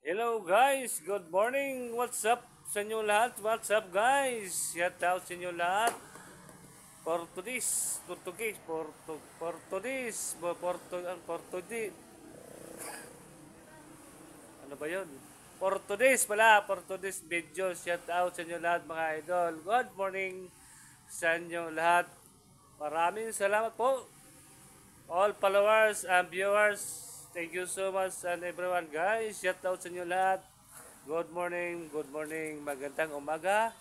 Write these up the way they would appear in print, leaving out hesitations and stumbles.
Hello guys, good morning. What's up sa inyo lahat? What's up guys? Shout out sa inyo lahat. Portuguese, Portuguese, Portuguese. Ano ba 'yon? Portuguese pala, Portuguese video. Shout out sa inyo lahat mga idol. Good morning sa inyo lahat. Maraming salamat po. All followers and viewers, thank you so much and everyone guys. Shout out sa inyo lahat. Good morning, magandang umaga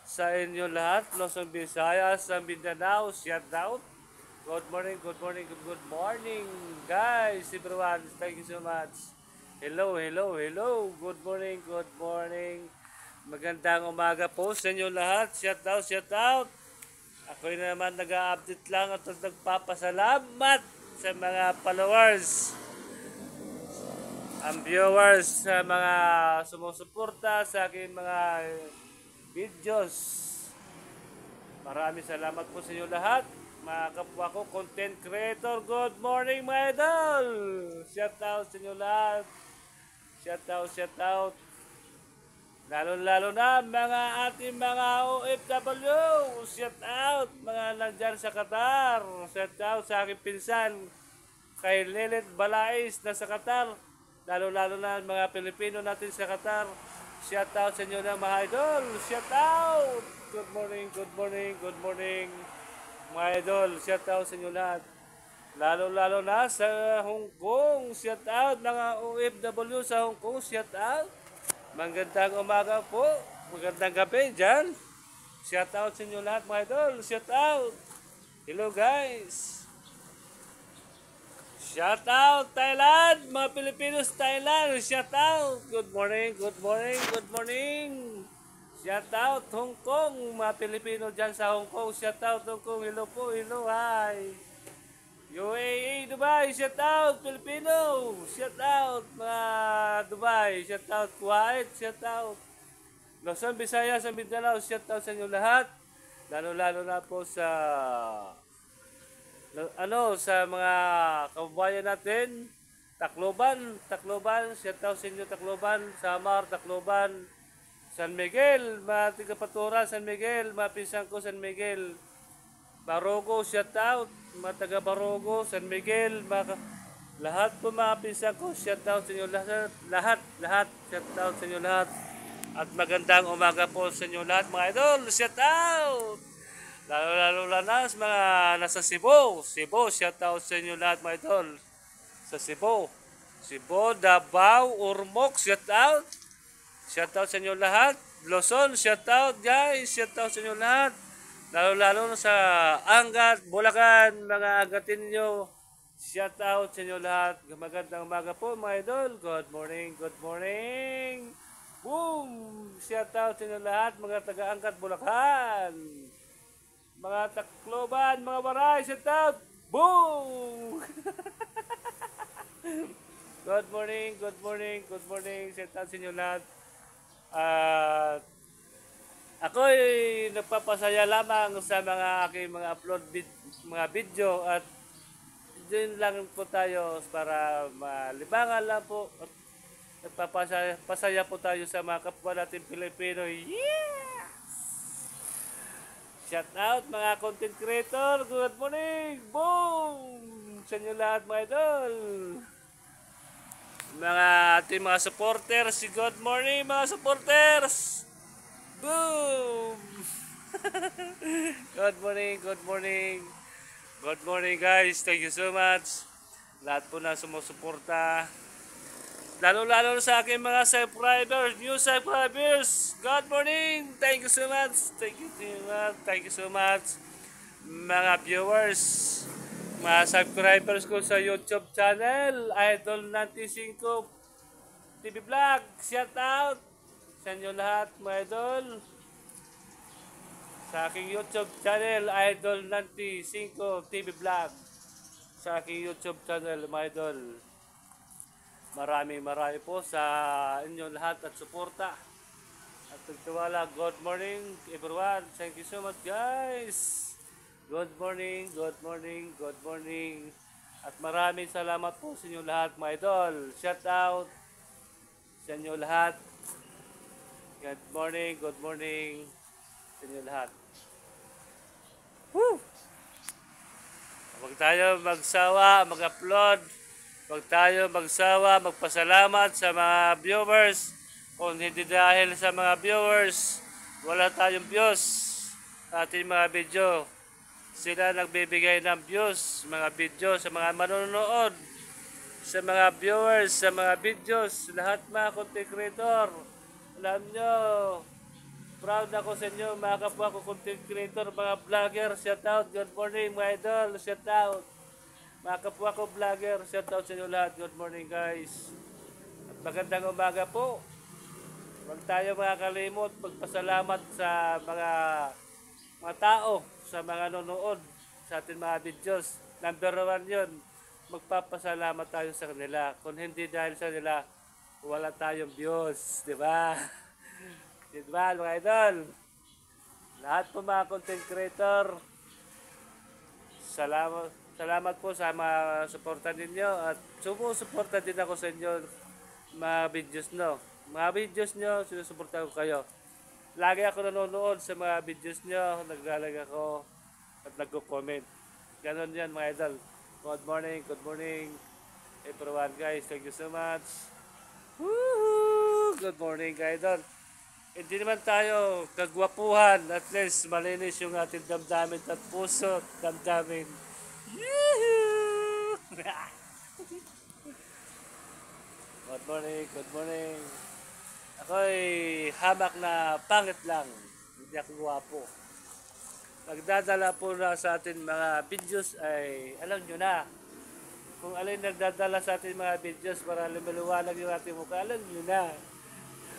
sa inyo lahat. Luzon, Visayas, sa Mindanao, shout out. Good morning guys, everyone. Thank you so much. Hello. Good morning. Magandang umaga po sa inyo lahat. Shout out. Ako naman nag-update lang at nagpapasalamat sa mga followers, ang viewers, sa mga sumusuporta sa aking mga videos. Maraming salamat po sa inyo lahat. Mga kapwa ko, content creator, good morning mga idol! Shout out sa inyo lahat. Shout out. Lalo na mga ating mga OFW. Shout out mga nandyan sa Qatar. Shout out sa aking pinsan kay Lelet Balais na sa Qatar. Lalo na mga Pilipino natin sa Qatar. Shout out sa inyo na mga idol. Shout out. Good morning mga idol. Shout out sa inyo lahat. Lalo na sa Hong Kong. Shout out mga OFW sa Hong Kong. Shout out. Magandang umaga po. Magandang gabi dyan. Shout out sa inyo lahat mga idol. Shout out. Hello guys. Shout out Thailand. Mga Pilipinos Thailand. Shout out. Good morning. Shout out Hong Kong. Mga Pilipino dyan sa Hong Kong. Shout out Hong Kong. Hello po. Hello. Hi. UAE, Dubai, shout out, Filipino, shout out, mga Dubai, shout out, Kuwait, shout out, Luzon, Visayas, sa Mindanao, shout out sa inyo lahat, lalo na po sa, sa mga kababayan natin, Tacloban, shout out sa inyo, Tacloban, Samar, Tacloban, San Miguel, mga tigapaturan, San Miguel, mga pisang ko, San Miguel, Barogo, shout out. Mga taga Barogo, San Miguel, lahat po mga pinsan ko, shout out sa inyo lahat, shout out sa inyo lahat. At magandang umaga po sa inyo lahat mga idol, shout out. Lalo na sa mga nasa Cebu, shout out sa inyo lahat mga idol. Sa Cebu, Davao, Ormoc, shout out. Shout out sa inyo lahat. Luzon, shout out guys, shout out sa inyo lahat. Lalo na sa Angat, Bulacan, mga agatin nyo. Shout out sa inyo lahat. Magandang umaga po mga idol. Good morning. Boom! Shout out sa inyo lahat, mga taga-Angat, Bulacan. Mga Tacloban, mga Waray, shout out. Boom! Good morning. Shout out sa inyo lahat. Ako'y nagpapasaya lamang sa mga aking mga mga video at din lang po tayo para malibangan lang po at nagpapasaya po tayo sa mga kapwa natin Pilipino. Yeah! Shout out mga content creator. Good morning. Boom! Sa inyo lahat mga idol. Mga ating mga supporters. Good morning mga supporters. Boom! Good morning guys. Thank you so much. Lahat po na sumusuporta. Lalo sa aking mga new subscribers. Good morning. Thank you so much. Mga viewers, mga subscribers ko sa YouTube channel, Idol 95 TV Vlog. Shout out sa inyo lahat mga idol. Sa aking YouTube channel, Idol 95 TV Vlog. Sa aking YouTube channel mga idol. Marami po sa inyo lahat at suporta. At nagtiwala. Good morning everyone. Thank you so much guys. Good morning. At maraming salamat po sa inyo lahat mga idol. Shout out sa inyo lahat. Good morning sa inyo lahat. Woo! Huwag tayo magsawa, mag-upload. Huwag tayo magsawa, magpasalamat sa mga viewers. Kung hindi dahil sa mga viewers, wala tayong views sa ating mga video. Sila nagbibigay ng views, mga video sa mga manonood, sa mga viewers, sa mga videos, lahat mga content creator. Alam nyo, proud ako sa inyo mga kapwa ko content creator, mga vlogger, shout out, good morning mga idol, shout out. Mga kapwa ko vlogger, shout out sa inyo lahat, good morning guys. At magandang umaga po. Huwag tayo makakalimot, magpasalamat sa mga tao, sa mga nanonood sa ating mga videos. Number 1 yun, magpapasalamat tayo sa kanila. Kung hindi dahil sa kanila, wala tayong views, di ba? Di ba, mga idol? Lahat po mga content creator, salamat po sa mga suporta ninyo at sumusuporta din ako sa inyo mga videos no. Mga videos nyo, sinusuporta ko kayo. Lagi ako nanonood sa mga videos nyo, naglalag ako at nagko-comment. Ganon yan mga idol. Good morning everyone guys. Thank you so much. Woohoo! Good morning idol. Hindi naman tayo kagwapuhan, at least malinis yung ating damdamin at puso, damdamin. Yee-hoo! Good morning. Ako'y hamak na pangit lang, hindi ako gwapo. Nagdadala po na sa atin mga videos ay alam nyo na. Kung alin nagdadala sa atin mga videos para lumaluwanag yung ating mukha, alam nyo na.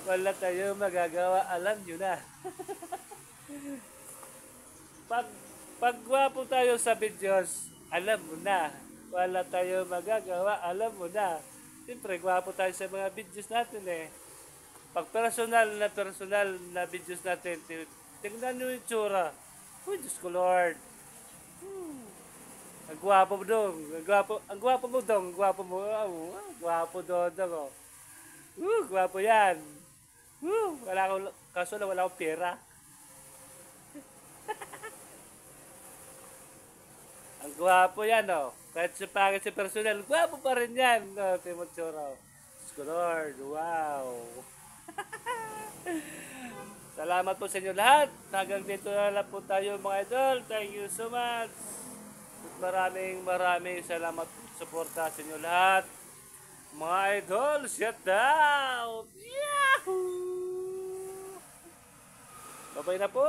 Wala tayo magagawa, alam nyo na. Pag gwapo tayo sa videos, alam mo na. Wala tayo magagawa, alam mo na. Siyempre, gwapo tayo sa mga videos natin eh. Pag personal na videos natin, tingnan nyo yung tsura. Uy, Diyos ko Lord. Ang gwapo mo dong. Ang gwapo mo dong. Gwapo dodong. Oh. Gwapo yan. Kaso na wala akong pera. Ang gwapo yan, oh. Kahit sa pangit sa personal, gwapo pa rin yan. No, Timotsura. Diyos ko Lord, wow. Salamat po sa inyo lahat. Hanggang dito na lang po tayo mga idol. Thank you so much. Maraming salamat po sa suporta sa inyo lahat. Mga idol, shout out! Yahoo! Babay na po!